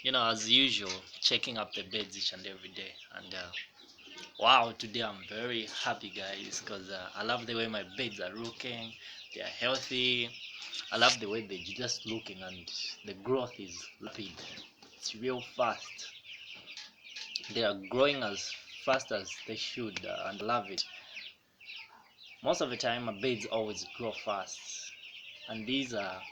As usual, checking up the beds each and every day. And wow, today I'm very happy, guys, because I love the way my beds are looking. They are healthy. I love the way they're just looking, and the growth is rapid. It's real fast. They are growing as fast as they should, and I love it. Most of the time, my beds always grow fast, and these are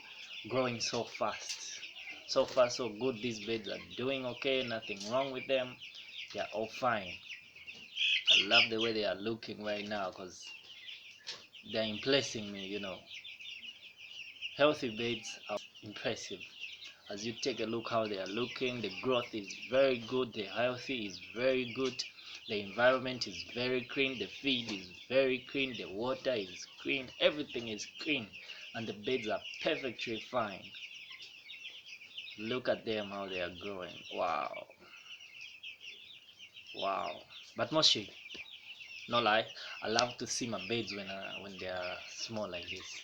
growing so fast. So far, so good. These beds are doing okay, nothing wrong with them. They are all fine. I love the way they are looking right now because they're impressing me. Healthy beds are impressive. As you take a look how they are looking, the growth is very good, the healthy is very good, the environment is very clean, the feed is very clean, the water is clean, everything is clean, and the beds are perfectly fine. Look at them how they are growing. Wow, wow. But mostly, no lie, I love to see my beds when they are small like this.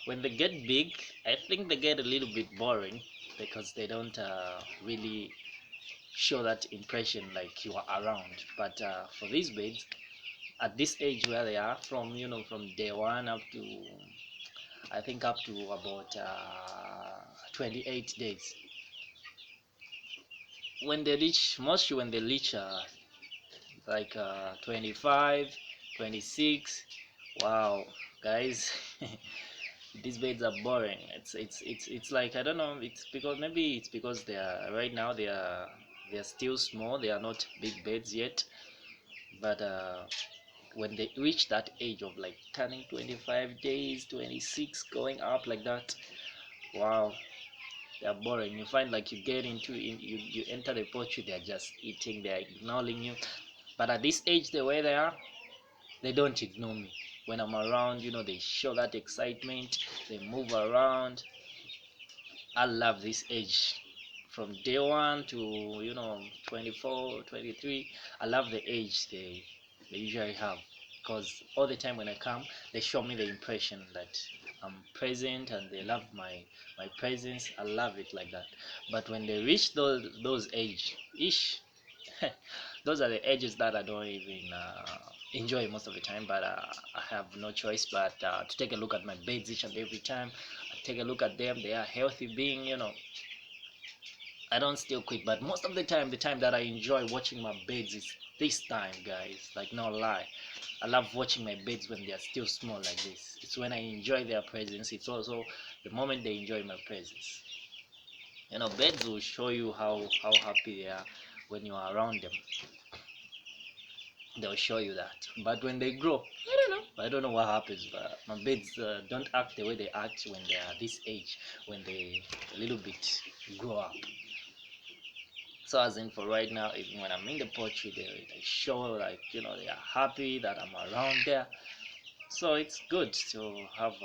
When they get big, I think they get a little bit boring because they don't really show that impression like you are around. But for these beds, at this age where they are, from day one up to I think up to about 28 days, when they reach like 25, 26, wow, guys. These beds are boring. It's like, I don't know, it's because maybe it's because they are right now, they are still small, they are not big beds yet. But when they reach that age of like turning 25 days, 26, going up like that, wow, they are boring. You find like you enter the poultry, they are just eating, they are ignoring you. But at this age, the way they are, they don't ignore me. When I'm around, they show that excitement, they move around. I love this age from day one to 24, 23. I love the age they usually have, because all the time when I come, they show me the impression that I'm present and they love my presence. I love it like that. But when they reach those age ish, those are the ages that I don't even enjoy most of the time. But I have no choice but to take a look at my beds each and every time. I take a look at them. They are healthy being. I don't still quit, but most of the time that I enjoy watching my beds is this time, guys. Like, no lie, I love watching my beds when they are still small like this. It's when I enjoy their presence. It's also the moment they enjoy my presence. Beds will show you how happy they are when you are around them. They'll show you that. But when they grow, I don't know. I don't know what happens, but my beds don't act the way they act when they are this age, when they a little bit grow up. So as in for right now, even when I'm in the poultry, they show like they are happy that I'm around there. So it's good to have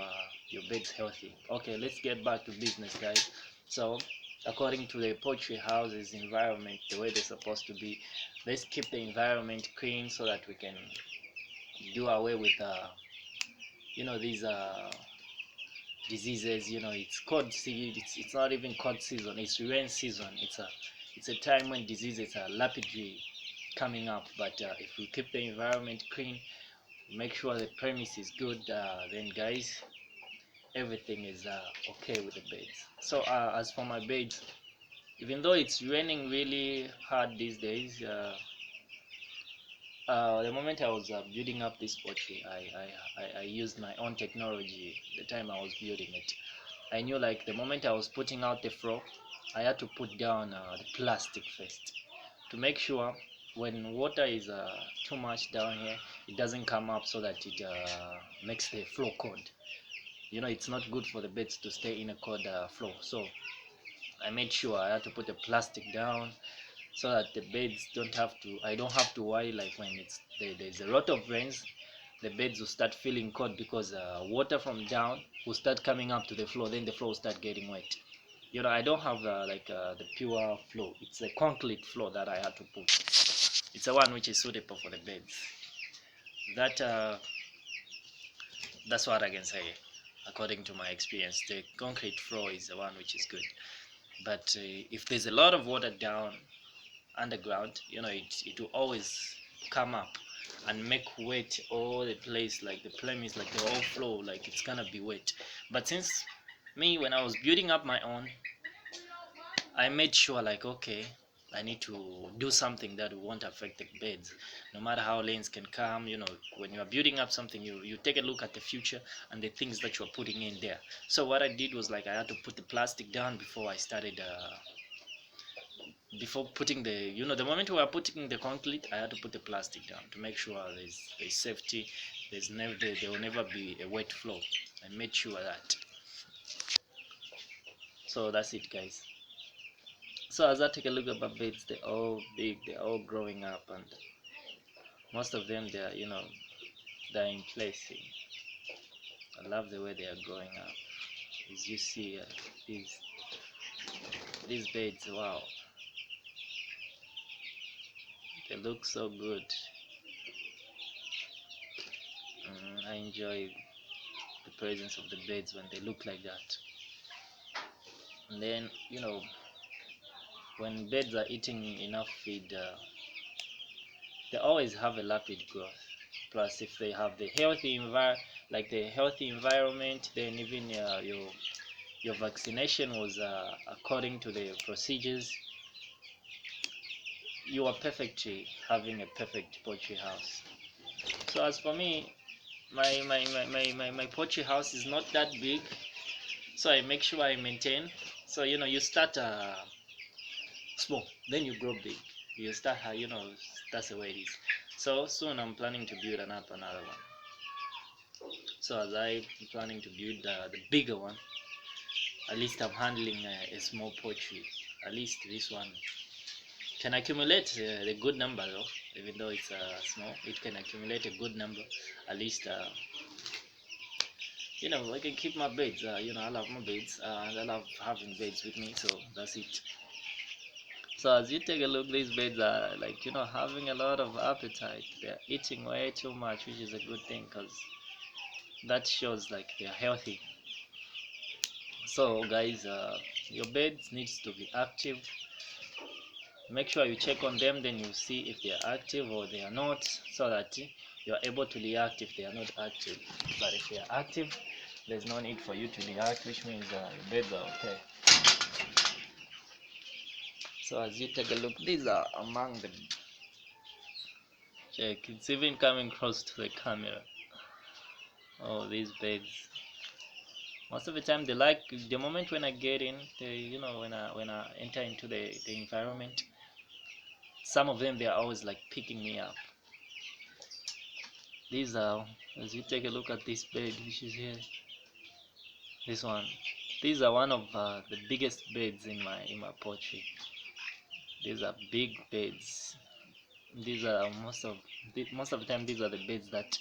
your beds healthy. Okay, let's get back to business, guys. So according to the poultry houses environment, the way they're supposed to be, let's keep the environment clean so that we can do away with these diseases. It's cold season. It's not even cold season, it's rain season. It's a time when diseases are rapidly coming up. But if we keep the environment clean, make sure the premise is good, then guys, everything is okay with the beds. So as for my beds, even though it's raining really hard these days, the moment I was building up this poultry, I used my own technology the time I was building it. I knew like the moment I was putting out the floor, I had to put down the plastic first to make sure when water is too much down here, it doesn't come up so that it makes the floor cold. It's not good for the beds to stay in a cold floor. So I made sure I had to put the plastic down so that the beds I don't have to worry like when there's a lot of rains, the beds will start feeling cold because water from down will start coming up to the floor, then the floor will start getting wet. I don't have the pure floor. It's a concrete floor that I had to put. It's a one which is suitable for the beds. That uh, that's what I can say according to my experience. The concrete floor is the one which is good. But if there's a lot of water down underground, it will always come up and make wet all the place, like the premise, like the whole floor, like it's gonna be wet. But since me, when I was building up my own, I made sure, like, okay, I need to do something that won't affect the beds, no matter how lanes can come. When you are building up something, you take a look at the future and the things that you are putting in there. So what I did was, like, I had to put the plastic down before I started before putting the moment we are putting the concrete, I had to put the plastic down to make sure there's safety. There will never be a wet floor. I made sure that. So that's it, guys. So as I take a look at my beds, they're all big, they're all growing up, and most of them, they're in place. I love the way they are growing up. As you see, these beds, wow, they look so good. I enjoy the presence of the beds when they look like that. And then, when beds are eating enough feed, they always have a rapid growth. Plus, if they have the healthy environment, then even your vaccination was according to the procedures, you are perfectly having a perfect poultry house. So as for me, my poultry house is not that big, so I make sure I maintain. So you start small, then you grow big. You start that's the way it is. So soon I'm planning to build another one. So as I'm planning to build the bigger one, at least I'm handling a small poultry. At least this one can accumulate the good number, though. Even though it's small, it can accumulate a good number. At least I can keep my beds. I love my beds, and I love having beds with me. So that's it. So as you take a look, these beds are, like, having a lot of appetite. They're eating way too much, which is a good thing, because that shows, like, they're healthy. So guys, your beds needs to be active. Make sure you check on them, then you see if they are active or they are not, so that you are able to react if they are not active. But if they are active, there's no need for you to react, which means your beds are okay. So as you take a look, these are among the check. It's even coming close to the camera. Oh, these beds. Most of the time, they like the moment when I get in. When I enter into the environment, some of them, they are always like picking me up. These are, as you take a look at this bed, which is here, this one. These are one of the biggest beds in my poultry. These are big beds. These are most of the time, these are the beds that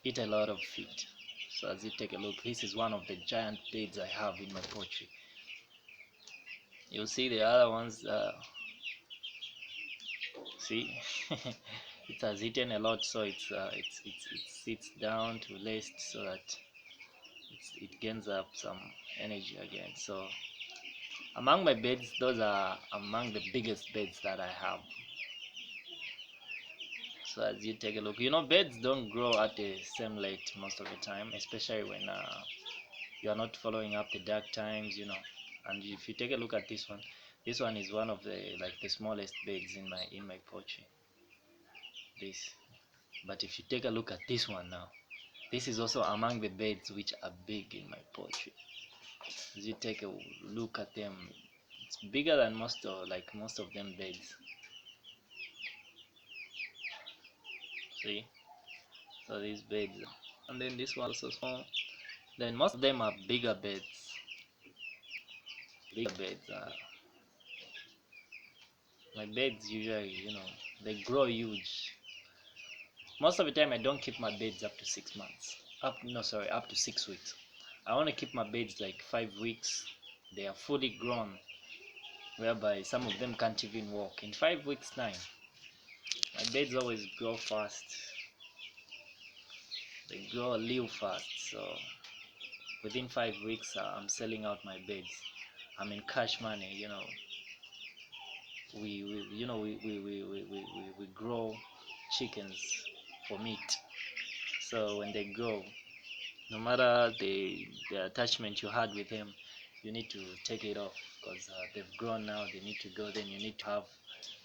eat a lot of feed. So as you take a look, this is one of the giant beds I have in my poultry. You'll see the other ones. See, it has eaten a lot, so it sits down to rest so that it gains up some energy again. So among my beds, those are among the biggest beds that I have. So as you take a look, beds don't grow at the same rate most of the time, especially when you are not following up the dark times. And if you take a look at this one is one of the smallest beds in my poultry. This, but if you take a look at this one now, this is also among the beds which are big in my poultry. As you take a look at them, it's bigger than most of them beds. See, so these beds, and then this one also small. Then most of them are bigger beds. Bigger beds. My beds usually, they grow huge. Most of the time, I don't keep my beds up to 6 months. Up to 6 weeks. I want to keep my beds like 5 weeks. They are fully grown, whereby some of them can't even walk. In 5 weeks' time, my beds always grow fast. They grow a little fast. So within 5 weeks, I'm selling out my beds. I mean cash money. We grow chickens for meat. So when they grow, no matter the attachment you had with them, you need to take it off, because they've grown now. They need to go. Then you need to have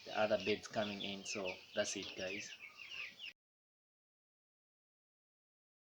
the other beds coming in. So that's it, guys.